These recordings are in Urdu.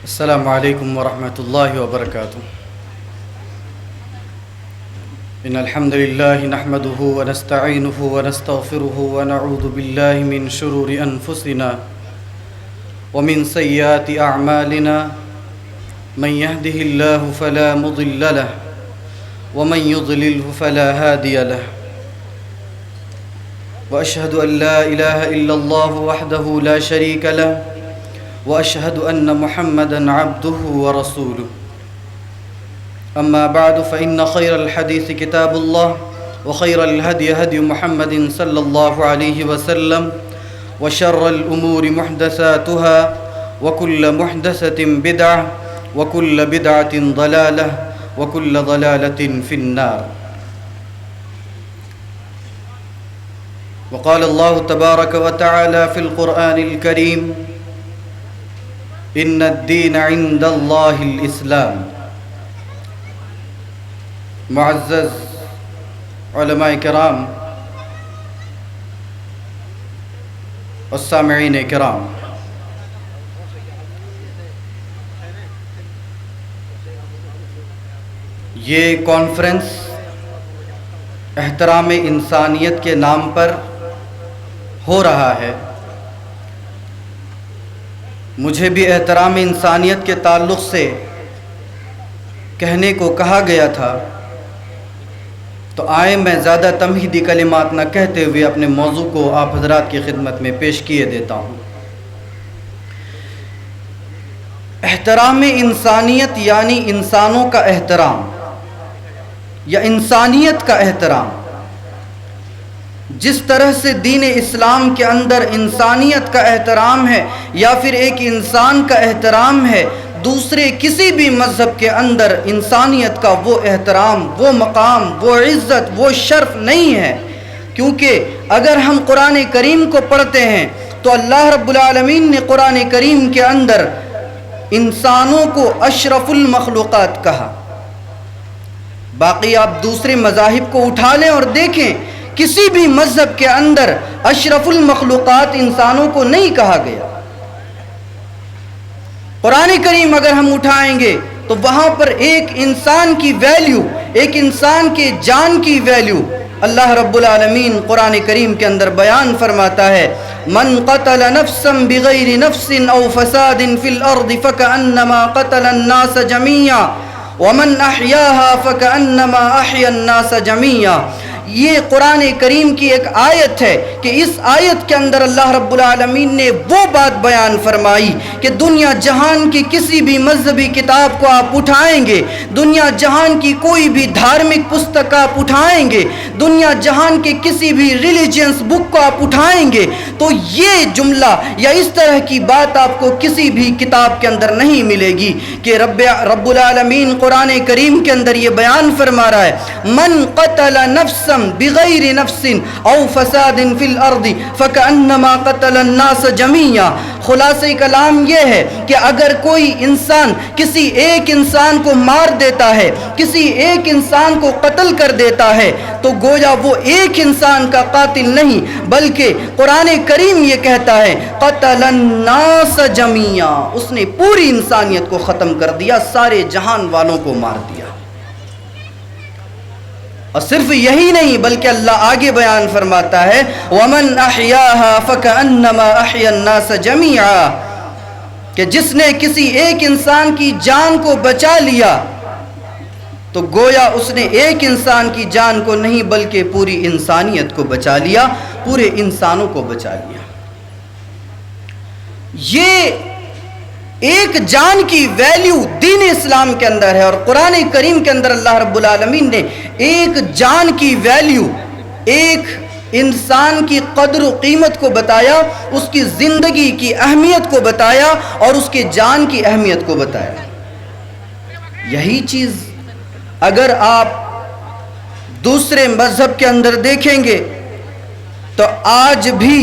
السلام عليكم ورحمة الله وبركاته. إن الحمد لله نحمده ونستعينه ونستغفره ونعوذ بالله من شرور أنفسنا ومن سيئات أعمالنا. من يهده الله فلا مضل له ومن يضلله فلا هادي له. وأشهد أن لا إله إلا الله وحده لا شريك له وأشهد أن محمدًا عبده ورسوله. أما بعد فإن خير الحديث كتاب الله وخير الهدي هدي محمد صلى الله عليه وسلم وشر الأمور محدثاتها وكل محدثة بدعة وكل بدعة ضلالة وكل ضلالة في النار. وقال الله تبارك وتعالى في القرآن الكريم: إن الدين عند الله الإسلام. معزز علماء کرام اور سامعین کرام، یہ کانفرنس احترام انسانیت کے نام پر ہو رہا ہے. مجھے بھی احترام انسانیت کے تعلق سے کہنے کو کہا گیا تھا، تو آئے میں زیادہ تمہیدی کلمات نہ کہتے ہوئے اپنے موضوع کو آپ حضرات کی خدمت میں پیش کیے دیتا ہوں. احترام انسانیت یعنی انسانوں کا احترام یا انسانیت کا احترام. جس طرح سے دین اسلام کے اندر انسانیت کا احترام ہے یا پھر ایک انسان کا احترام ہے، دوسرے کسی بھی مذہب کے اندر انسانیت کا وہ احترام، وہ مقام، وہ عزت، وہ شرف نہیں ہے. کیونکہ اگر ہم قرآن کریم کو پڑھتے ہیں تو اللہ رب العالمین نے قرآن کریم کے اندر انسانوں کو اشرف المخلوقات کہا. باقی آپ دوسرے مذاہب کو اٹھا لیں اور دیکھیں، کسی بھی مذہب کے اندر اشرف المخلوقات انسانوں کو نہیں کہا گیا. قرآن کریم اگر ہم اٹھائیں گے تو وہاں پر ایک انسان کی ویلیو، ایک انسان کے جان کی ویلیو اللہ رب العالمین قرآن کریم کے اندر بیان فرماتا ہے: من قتل نفسا بغیر نفس او فساد فی الارض فکأنما قتل الناس جميعا ومن احیاها فکأنما احیا الناس جميعا. یہ قرآن کریم کی ایک آیت ہے کہ اس آیت کے اندر اللہ رب العالمین نے وہ بات بیان فرمائی کہ دنیا جہان کی کسی بھی مذہبی کتاب کو آپ اٹھائیں گے، دنیا جہان کی کوئی بھی دھارمک پستک آپ اٹھائیں گے، دنیا جہان کے کسی بھی ریلیجنس بک کو آپ اٹھائیں گے، تو یہ جملہ یا اس طرح کی بات آپ کو کسی بھی کتاب کے اندر نہیں ملے گی کہ رب العالمین قرآن کریم کے اندر یہ بیان فرما رہا ہے: من قتل نفسا بغیر نفس او فساد فی الارض فکأنما قتل الناس جميعا. خلاصہ کلام یہ ہے کہ اگر کوئی انسان کسی ایک انسان کو مار دیتا ہے، کسی ایک انسان کو قتل کر دیتا ہے، تو گویا وہ ایک انسان کا قاتل نہیں، بلکہ قرآن کریم یہ کہتا ہے قتل الناس جميعا. اس نے پوری انسانیت کو ختم کر دیا، سارے جہان والوں کو مار دیا. اور صرف یہی نہیں بلکہ اللہ آگے بیان فرماتا ہے: وَمَنْ أَحْيَاهَا فَكَأَنَّمَا أَحْيَا النَّاسَ جَمِيعًا، کہ جس نے کسی ایک انسان کی جان کو بچا لیا تو گویا اس نے ایک انسان کی جان کو نہیں بلکہ پوری انسانیت کو بچا لیا، پورے انسانوں کو بچا لیا. یہ ایک جان کی ویلیو دین اسلام کے اندر ہے، اور قرآن کریم کے اندر اللہ رب العالمین نے ایک جان کی ویلیو، ایک انسان کی قدر و قیمت کو بتایا، اس کی زندگی کی اہمیت کو بتایا اور اس کے جان کی اہمیت کو بتایا. یہی چیز اگر آپ دوسرے مذہب کے اندر دیکھیں گے تو آج بھی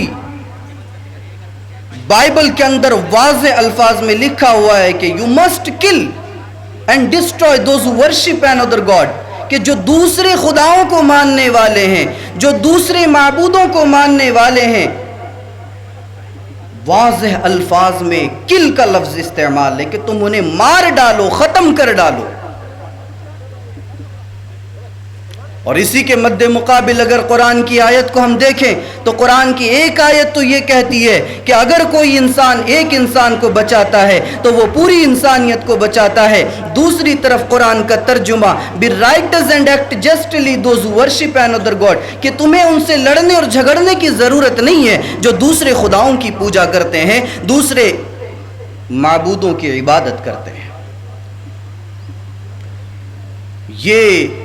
بائبل کے اندر واضح الفاظ میں لکھا ہوا ہے کہ you must kill and destroy those who worship another God, کہ جو دوسرے خداؤں کو ماننے والے ہیں، جو دوسرے معبودوں کو ماننے والے ہیں، واضح الفاظ میں کل کا لفظ استعمال ہے کہ تم انہیں مار ڈالو، ختم کر ڈالو. اور اسی کے مد مقابل اگر قرآن کی آیت کو ہم دیکھیں تو قرآن کی ایک آیت تو یہ کہتی ہے کہ اگر کوئی انسان ایک انسان کو بچاتا ہے تو وہ پوری انسانیت کو بچاتا ہے. دوسری طرف قرآن کا ترجمہ be righteous and act justly those who worship another god کہ تمہیں ان سے لڑنے اور جھگڑنے کی ضرورت نہیں ہے جو دوسرے خداؤں کی پوجا کرتے ہیں، دوسرے معبودوں کی عبادت کرتے ہیں. یہ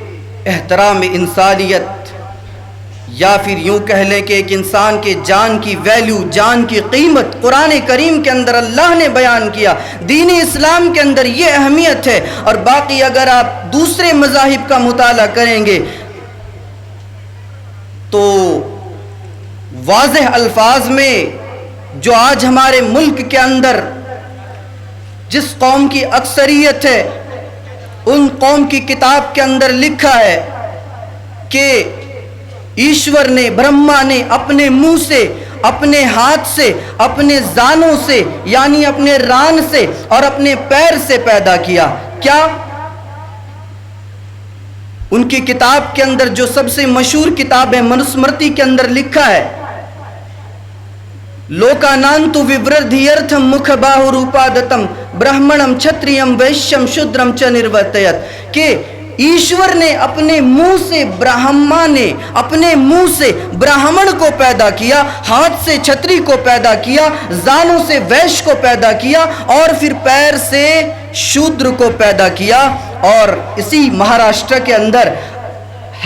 احترام انسانیت، یا پھر یوں کہہ لیں کہ ایک انسان کے جان کی ویلیو، جان کی قیمت قرآن کریم کے اندر اللہ نے بیان کیا. دین اسلام کے اندر یہ اہمیت ہے. اور باقی اگر آپ دوسرے مذاہب کا مطالعہ کریں گے تو واضح الفاظ میں جو آج ہمارے ملک کے اندر جس قوم کی اکثریت ہے، ان قوم کی کتاب کے اندر لکھا ہے کہ ایشور نے، برہما نے اپنے منہ سے، اپنے ہاتھ سے، اپنے زانوں سے یعنی اپنے ران سے اور اپنے پیر سے پیدا کیا. کیا؟ ان کی کتاب کے اندر جو سب سے مشہور کتاب ہے منوسمرتی کے اندر لکھا ہے لوکانانتو ووردھیرتھم مکھ باہو روپادتم برہمنم چھتریم ویشیم شودرم چ نرورتیت کہ ایشور نے اپنے منہ سے، برہما نے اپنے منہ سے برہمن کو پیدا کیا، ہاتھ سے چھتری کو پیدا کیا، زانوں سے ویش کو پیدا کیا اور پھر پیر سے شودر کو پیدا کیا. اور اسی مہاراشٹر کے اندر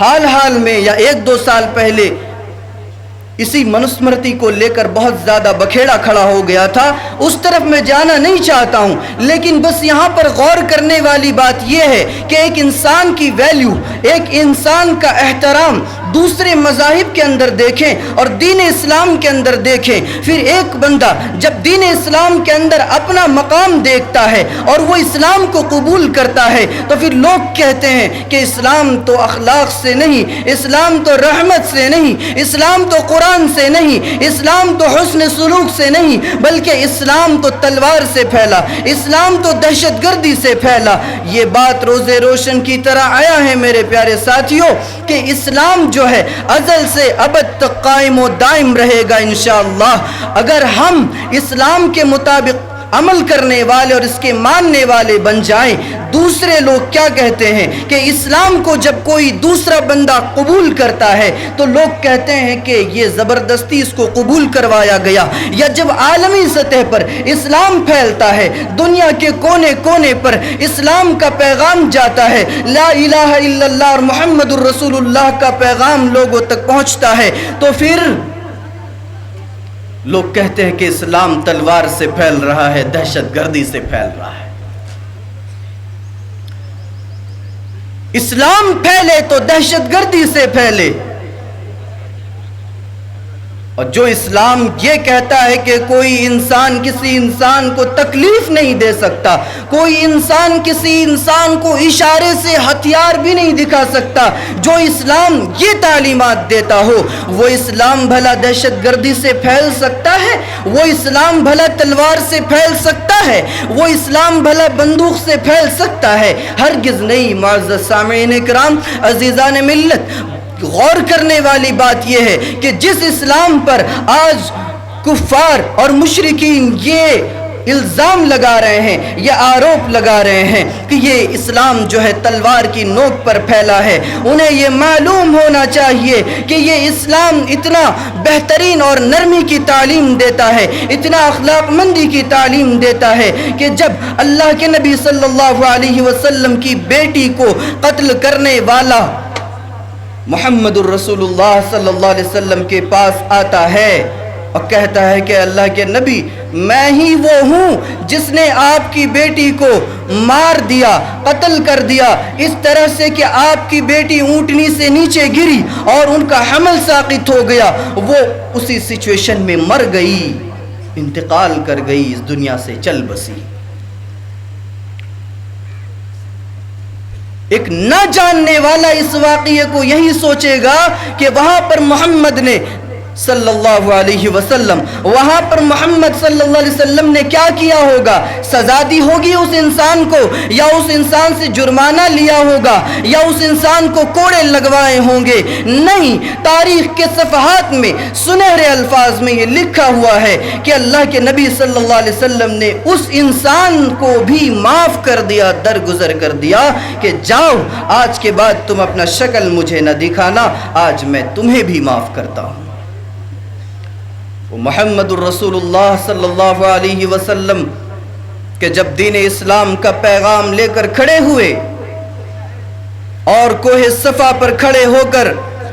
حال میں یا 1-2 سال پہلے اسی منوسمرتی کو لے کر بہت زیادہ بکھیڑا کھڑا ہو گیا تھا. اس طرف میں جانا نہیں چاہتا ہوں، لیکن بس یہاں پر غور کرنے والی بات یہ ہے کہ ایک انسان کی ویلیو، ایک انسان کا احترام دوسرے مذاہب کے اندر دیکھیں اور دین اسلام کے اندر دیکھیں. پھر ایک بندہ جب دین اسلام کے اندر اپنا مقام دیکھتا ہے اور وہ اسلام کو قبول کرتا ہے تو پھر لوگ کہتے ہیں کہ اسلام تو اخلاق سے نہیں، اسلام تو رحمت سے نہیں، اسلام تو قرآن سے نہیں، اسلام تو حسن سلوک سے نہیں، بلکہ اسلام تو تلوار سے پھیلا، اسلام تو دہشت گردی سے پھیلا. یہ بات روزے روشن کی طرح آیا ہے میرے پیارے ساتھیوں کہ اسلام جو ہے ازل سے ابد تک قائم و دائم رہے گا انشاءاللہ. اگر ہم اسلام کے مطابق عمل کرنے والے اور اس کے ماننے والے بن جائیں. دوسرے لوگ کیا کہتے ہیں کہ اسلام کو جب کوئی دوسرا بندہ قبول کرتا ہے تو لوگ کہتے ہیں کہ یہ زبردستی اس کو قبول کروایا گیا. یا جب عالمی سطح پر اسلام پھیلتا ہے، دنیا کے کونے کونے پر اسلام کا پیغام جاتا ہے، لا الہ الا اللہ اور محمد الرسول اللہ کا پیغام لوگوں تک پہنچتا ہے، تو پھر لوگ کہتے ہیں کہ اسلام تلوار سے پھیل رہا ہے، دہشت گردی سے پھیل رہا ہے. اسلام پھیلے تو دہشت گردی سے پھیلے. اور جو اسلام یہ کہتا ہے کہ کوئی انسان کسی انسان کو تکلیف نہیں دے سکتا، کوئی انسان کسی انسان کو اشارے سے ہتھیار بھی نہیں دکھا سکتا، جو اسلام یہ تعلیمات دیتا ہو، وہ اسلام بھلا دہشت گردی سے پھیل سکتا ہے؟ وہ اسلام بھلا تلوار سے پھیل سکتا ہے؟ وہ اسلام بھلا بندوق سے پھیل سکتا ہے؟ ہرگز نہیں. معزز سامعین کرام، عزیزان ملت، غور کرنے والی بات یہ ہے کہ جس اسلام پر آج کفار اور مشرکین یہ الزام لگا رہے ہیں، یہ آروپ لگا رہے ہیں کہ یہ اسلام جو ہے تلوار کی نوک پر پھیلا ہے، انہیں یہ معلوم ہونا چاہیے کہ یہ اسلام اتنا بہترین اور نرمی کی تعلیم دیتا ہے، اتنا اخلاق مندی کی تعلیم دیتا ہے کہ جب اللہ کے نبی صلی اللہ علیہ وسلم کی بیٹی کو قتل کرنے والا محمد الرسول اللہ صلی اللہ علیہ وسلم کے پاس آتا ہے اور کہتا ہے کہ اللہ کے نبی، میں ہی وہ ہوں جس نے آپ کی بیٹی کو مار دیا، قتل کر دیا، اس طرح سے کہ آپ کی بیٹی اونٹنی سے نیچے گری اور ان کا حمل ساقط ہو گیا. وہ اسی سچویشن میں مر گئی، انتقال کر گئی، اس دنیا سے چل بسی. ایک نہ جاننے والا اس واقعے کو یہی سوچے گا کہ وہاں پر محمد نے صلی اللہ علیہ وسلم، وہاں پر محمد صلی اللہ علیہ وسلم نے کیا کیا ہوگا؟ سزا دی ہوگی اس انسان کو، یا اس انسان سے جرمانہ لیا ہوگا، یا اس انسان کو کوڑے لگوائے ہوں گے؟ نہیں، تاریخ کے صفحات میں سنہرے الفاظ میں یہ لکھا ہوا ہے کہ اللہ کے نبی صلی اللہ علیہ وسلم نے اس انسان کو بھی معاف کر دیا، درگزر کر دیا کہ جاؤ، آج کے بعد تم اپنا شکل مجھے نہ دکھانا، آج میں تمہیں بھی معاف کرتا ہوں۔ محمد الرسول اللہ صلی اللہ علیہ وسلم کہ جب دین اسلام کا پیغام لے کر کھڑے ہوئے اور کوہ صفا پر کھڑے ہو کر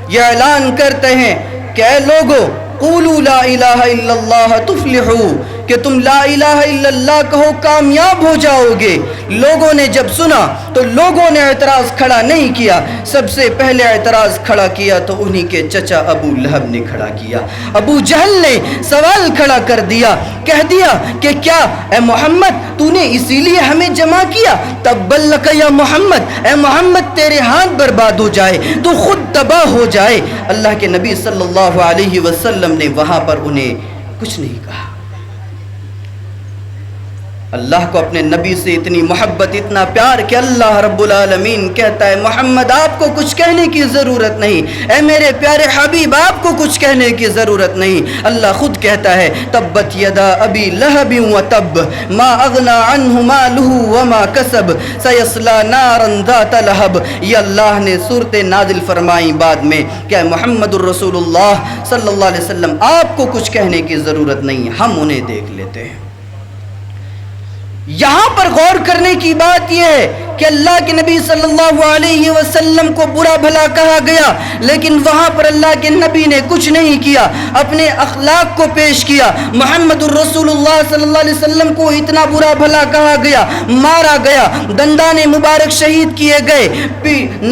یہ اعلان کرتے ہیں کہ اے لوگو قولوا لا الہ الا اللہ تفلحوا، کہ تم لا الہ الا اللہ کہو کامیاب ہو جاؤ گے۔ لوگوں نے جب سنا تو لوگوں نے اعتراض کھڑا نہیں کیا، سب سے پہلے اعتراض کھڑا کیا تو انہی کے چچا ابو لہب نے کھڑا کیا۔ ابو جہل نے سوال کھڑا کر دیا، کہہ دیا کہ کیا اے محمد تو نے اسی لیے ہمیں جمع کیا؟ تبا لک یا محمد، اے محمد تیرے ہاتھ برباد ہو جائے، تو خود تباہ ہو جائے۔ اللہ کے نبی صلی اللہ علیہ وسلم نے وہاں پر انہیں کچھ نہیں کہا۔ اللہ کو اپنے نبی سے اتنی محبت، اتنا پیار کہ اللہ رب العالمین کہتا ہے محمد آپ کو کچھ کہنے کی ضرورت نہیں، اے میرے پیارے حبیب آپ کو کچھ کہنے کی ضرورت نہیں۔ اللہ خود کہتا ہے تبت یدا ابی لہب وتب ما اغنی عنہ مالہ وما کسب سیصلی نارا ذات لہب۔ یہ اللہ نے صورت نازل فرمائی بعد میں کہ محمد الرسول اللہ صلی اللہ علیہ وسلم آپ کو کچھ کہنے کی ضرورت نہیں، ہم انہیں دیکھ لیتے ہیں۔ یہاں پر غور کرنے کی بات یہ ہے کہ اللہ کے نبی صلی اللہ علیہ وسلم کو برا بھلا کہا گیا، لیکن وہاں پر اللہ کے نبی نے کچھ نہیں کیا، اپنے اخلاق کو پیش کیا۔ محمد الرسول اللہ صلی اللہ علیہ وسلم کو اتنا برا بھلا کہا گیا، مارا گیا، دندان مبارک شہید کیے گئے،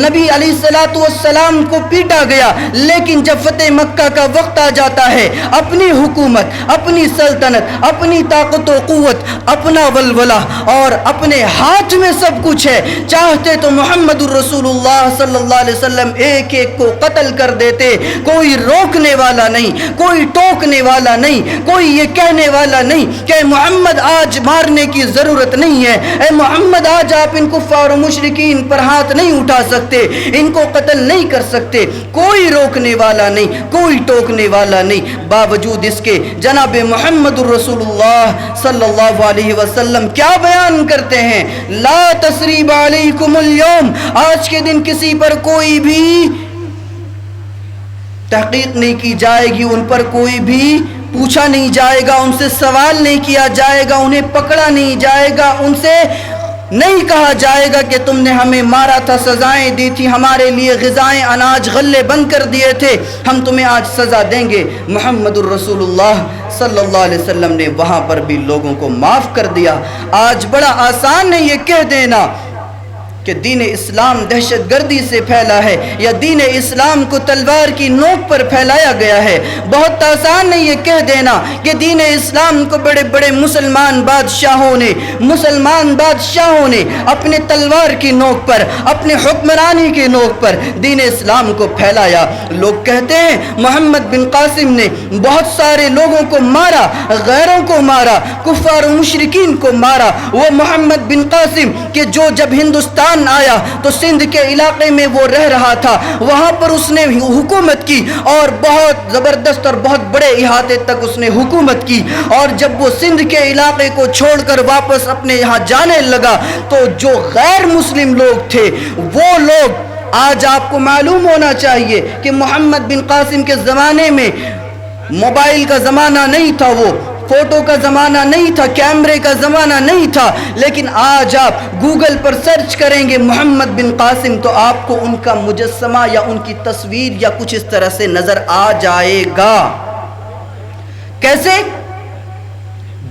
نبی علیہ الصلوۃ والسلام کو پیٹا گیا، لیکن جب فتح مکہ کا وقت آ جاتا ہے، اپنی حکومت، اپنی سلطنت، اپنی طاقت و قوت، اپنا ولولہ اور اپنے ہاتھ میں سب کچھ ہے، چاہتے تو محمد الرسول اللہ صلی اللہ علیہ وسلم ایک ایک کو قتل کر دیتے، کوئی روکنے والا نہیں، کوئی ٹوکنے والا نہیں، کوئی یہ کہنے والا نہیں کہ محمد آج مارنے کی ضرورت نہیں ہے، اے محمد آج آپ ان کفار و مشرکین پر ہاتھ نہیں اٹھا سکتے، ان کو قتل نہیں کر سکتے، کوئی روکنے والا نہیں، کوئی ٹوکنے والا نہیں۔ باوجود اس کے جناب محمد الرسول اللہ صلی اللہ علیہ وسلم کیا بیان کرتے ہیں؟ لا تثریب علیکم اليوم، آج کے دن کسی پر کوئی بھی تحقیق نہیں کی جائے گی، ان پر کوئی بھی پوچھا نہیں جائے گا، ان سے سوال نہیں کیا جائے گا، انہیں پکڑا نہیں جائے گا، ان سے نہیں کہا جائے گا کہ تم نے ہمیں مارا تھا، سزائیں دی تھی، ہمارے لیے غذائیں اناج غلے بند کر دیے تھے، ہم تمہیں آج سزا دیں گے۔ محمد الرسول اللہ صلی اللہ علیہ وسلم نے وہاں پر بھی لوگوں کو معاف کر دیا۔ آج بڑا آسان ہے یہ کہہ دینا کہ دین اسلام دہشت گردی سے پھیلا ہے یا دین اسلام کو تلوار کی نوک پر پھیلایا گیا ہے۔ بہت آسان ہے یہ کہہ دینا کہ دین اسلام کو بڑے بڑے مسلمان بادشاہوں نے اپنے تلوار کی نوک پر، اپنے حکمرانی کی نوک پر دین اسلام کو پھیلایا۔ لوگ کہتے ہیں محمد بن قاسم نے بہت سارے لوگوں کو مارا، غیروں کو مارا، کفار و مشرکین کو مارا۔ وہ محمد بن قاسم کہ جو جب ہندوستان آیا تو سندھ کے علاقے میں وہ رہ رہا تھا، وہاں پر اس نے حکومت کی اور بہت زبردست اور بہت بڑے احاطے تک اس نے حکومت کی، اور جب وہ سندھ کے علاقے کو چھوڑ کر واپس اپنے یہاں جانے لگا تو جو غیر مسلم لوگ تھے وہ لوگ، آج آپ کو معلوم ہونا چاہیے کہ محمد بن قاسم کے زمانے میں موبائل کا زمانہ نہیں تھا، وہ فوٹو کا زمانہ نہیں تھا، کیمرے کا زمانہ نہیں تھا، لیکن آج آپ گوگل پر سرچ کریں گے محمد بن قاسم تو آپ کو ان کا مجسمہ یا ان کی تصویر یا کچھ اس طرح سے نظر آ جائے گا۔ کیسے؟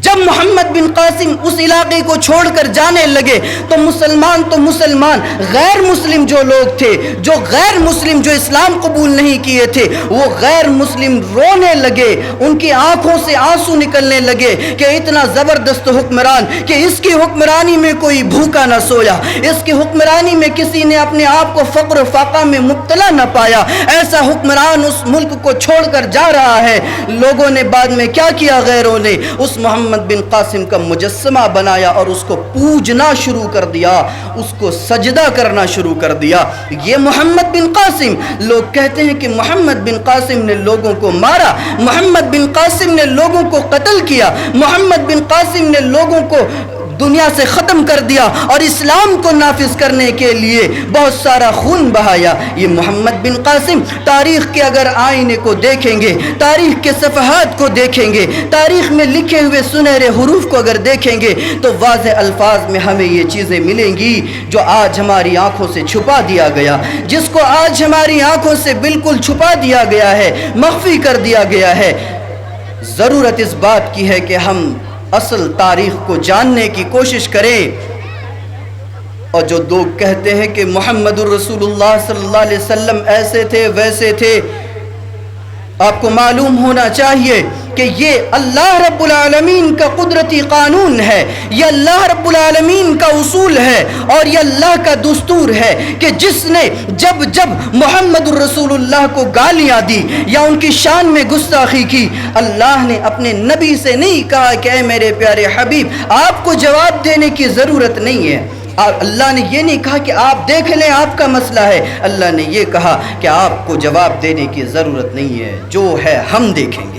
جب محمد بن قاسم اس علاقے کو چھوڑ کر جانے لگے تو مسلمان غیر مسلم جو لوگ تھے، جو غیر مسلم جو اسلام قبول نہیں کیے تھے، وہ غیر مسلم رونے لگے، ان کی آنکھوں سے آنسو نکلنے لگے کہ اتنا زبردست حکمران کہ اس کی حکمرانی میں کوئی بھوکا نہ سویا، اس کی حکمرانی میں کسی نے اپنے آپ کو فقر و فاقہ میں مبتلا نہ پایا، ایسا حکمران اس ملک کو چھوڑ کر جا رہا ہے۔ لوگوں نے بعد میں کیا کیا، غیروں نے اس محمد بن قاسم کا مجسمہ بنایا اور اس کو پوجنا شروع کر دیا، اس کو سجدہ کرنا شروع کر دیا۔ یہ محمد بن قاسم، لوگ کہتے ہیں کہ محمد بن قاسم نے لوگوں کو مارا، محمد بن قاسم نے لوگوں کو قتل کیا، محمد بن قاسم نے لوگوں کو دنیا سے ختم کر دیا اور اسلام کو نافذ کرنے کے لیے بہت سارا خون بہایا۔ یہ محمد بن قاسم، تاریخ کے اگر آئینے کو دیکھیں گے، تاریخ کے صفحات کو دیکھیں گے، تاریخ میں لکھے ہوئے سنہرے حروف کو اگر دیکھیں گے تو واضح الفاظ میں ہمیں یہ چیزیں ملیں گی جو آج ہماری آنکھوں سے چھپا دیا گیا، جس کو آج ہماری آنکھوں سے بالکل چھپا دیا گیا ہے، مخفی کر دیا گیا ہے۔ ضرورت اس بات کی ہے کہ ہم اصل تاریخ کو جاننے کی کوشش کریں۔ اور جو لوگ کہتے ہیں کہ محمد الرسول اللہ صلی اللہ علیہ وسلم ایسے تھے ویسے تھے، آپ کو معلوم ہونا چاہیے کہ یہ اللہ رب العالمین کا قدرتی قانون ہے، یہ اللہ رب العالمین کا اصول ہے اور یہ اللہ کا دستور ہے کہ جس نے جب محمد الرسول اللہ کو گالیاں دی یا ان کی شان میں گستاخی کی، اللہ نے اپنے نبی سے نہیں کہا کہ اے میرے پیارے حبیب آپ کو جواب دینے کی ضرورت نہیں ہے۔ اللہ نے یہ نہیں کہا کہ آپ دیکھ لیں آپ کا مسئلہ ہے، اللہ نے یہ کہا کہ آپ کو جواب دینے کی ضرورت نہیں ہے، جو ہے ہم دیکھیں گے۔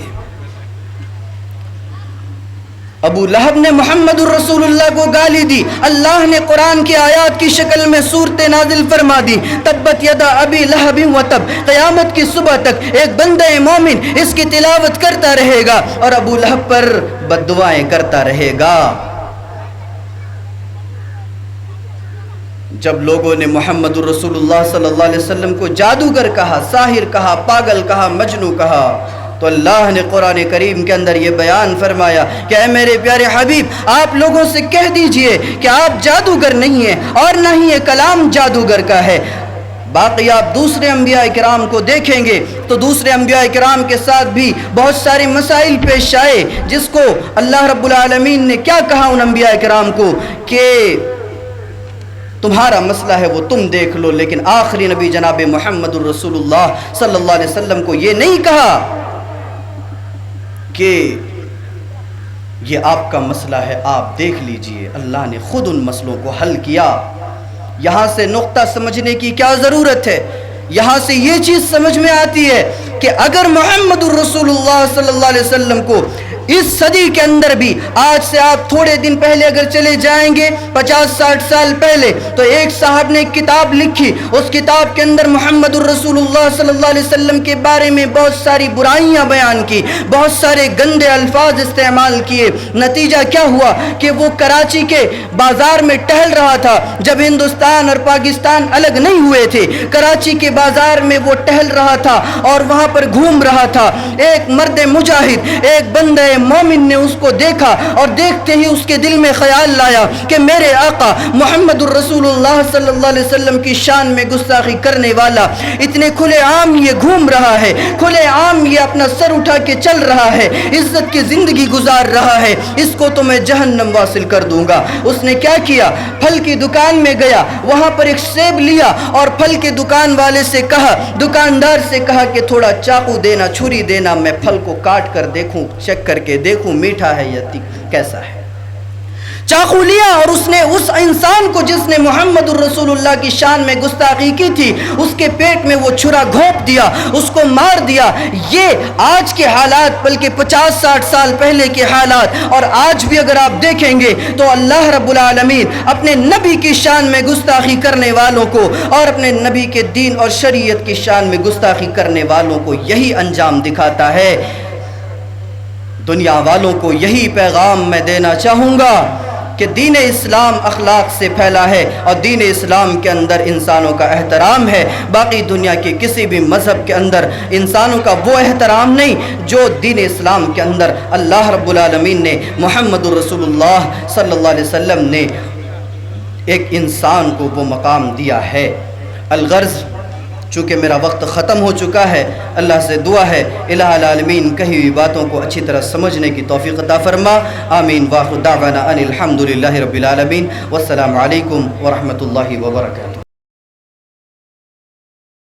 ابو لہب نے محمد الرسول اللہ کو گالی دی، اللہ نے قرآن کی آیات کی شکل میں سورتیں نازل فرما دی، تبت یدا ابی لہب و تب، قیامت کی صبح تک ایک بندہ مومن اس کی تلاوت کرتا رہے گا اور ابو لہب پر بد دعائیں کرتا رہے گا۔ جب لوگوں نے محمد الرسول اللہ صلی اللہ علیہ وسلم کو جادوگر کہا، ساحر کہا، پاگل کہا، مجنوں کہا، تو اللہ نے قرآن کریم کے اندر یہ بیان فرمایا کہ اے میرے پیارے حبیب آپ لوگوں سے کہہ دیجئے کہ آپ جادوگر نہیں ہیں اور نہ ہی یہ کلام جادوگر کا ہے۔ باقی آپ دوسرے انبیاء کرام کو دیکھیں گے تو دوسرے انبیاء کرام کے ساتھ بھی بہت سارے مسائل پیش آئے، جس کو اللہ رب العالمین نے کیا کہا ان انبیاء کرام کو کہ تمہارا مسئلہ ہے وہ تم دیکھ لو، لیکن آخری نبی جناب محمد الرسول اللہ صلی اللہ علیہ وسلم کو یہ نہیں کہا کہ یہ آپ کا مسئلہ ہے آپ دیکھ لیجئے، اللہ نے خود ان مسئلوں کو حل کیا۔ یہاں سے نقطہ سمجھنے کی کیا ضرورت ہے؟ یہاں سے یہ چیز سمجھ میں آتی ہے کہ اگر محمد الرسول اللہ صلی اللہ علیہ وسلم کو اس صدی کے اندر بھی، آج سے آپ تھوڑے دن پہلے اگر چلے جائیں گے 50-60 سال پہلے، تو ایک صاحب نے ایک کتاب لکھی، اس کتاب کے اندر محمد الرسول اللہ صلی اللہ علیہ وسلم کے بارے میں بہت ساری برائیاں بیان کی، بہت سارے گندے الفاظ استعمال کیے۔ نتیجہ کیا ہوا کہ وہ کراچی کے بازار میں ٹہل رہا تھا، جب ہندوستان اور پاکستان الگ نہیں ہوئے تھے، کراچی کے بازار میں وہ ٹہل رہا تھا اور وہاں پر گھوم رہا تھا۔ ایک مرد مجاہد، ایک بندہ مومن نے اس کو دیکھا اور دیکھتے ہی اس کے دل میں خیال لایا کہ میرے آقا محمد الرسول اللہ صلی اللہ علیہ وسلم کی شان میں گستاخی کرنے والا اتنے کھلے عام یہ گھوم رہا ہے، کھلے عام یہ اپنا سر اٹھا کے چل رہا ہے، عزت کی زندگی گزار رہا ہے، اس کو تو میں جہنم واصل کر دوں گا۔ اس نے کیا کیا؟ پھل کی دکان میں گیا، وہاں پر ایک سیب لیا اور پھل کے دکان والے سے کہا، دکاندار سے کہا کہ تھوڑا چاقو دینا، چھری دینا، میں پھل کو کاٹ کر دیکھوں، چیک کر کے دیکھوں میٹھا ہے یا کیسا ہے۔ چاقو لیا اور اس نے اس انسان کو جس نے محمد الرسول اللہ کی شان میں گستاخی کی تھی، اس کے پیٹ میں وہ چھرا گھونپ دیا، اس کو مار دیا۔ یہ آج کے حالات، بلکہ 50-60 سال پہلے کے حالات، اور آج بھی اگر آپ دیکھیں گے تو اللہ رب العالمین اپنے نبی کی شان میں گستاخی کرنے والوں کو اور اپنے نبی کے دین اور شریعت کی شان میں گستاخی کرنے والوں کو یہی انجام دکھاتا ہے۔ دنیا والوں کو یہی پیغام میں دینا چاہوں گا کہ دین اسلام اخلاق سے پھیلا ہے اور دین اسلام کے اندر انسانوں کا احترام ہے. باقی دنیا کے کسی بھی مذہب کے اندر انسانوں کا وہ احترام نہیں جو دین اسلام کے اندر اللہ رب العالمین نے محمد الرسول اللہ صلی اللہ علیہ وسلم نے ایک انسان کو وہ مقام دیا ہے. الغرض چونکہ میرا وقت ختم ہو چکا ہے، اللہ سے دعا ہے الہ العالمین کہی ہوئی باتوں کو اچھی طرح سمجھنے کی توفیق عطا فرما. آمین. وآخر دعوانا ان الحمدللہ رب العالمین. والسلام علیکم ورحمۃ اللہ وبرکاتہ.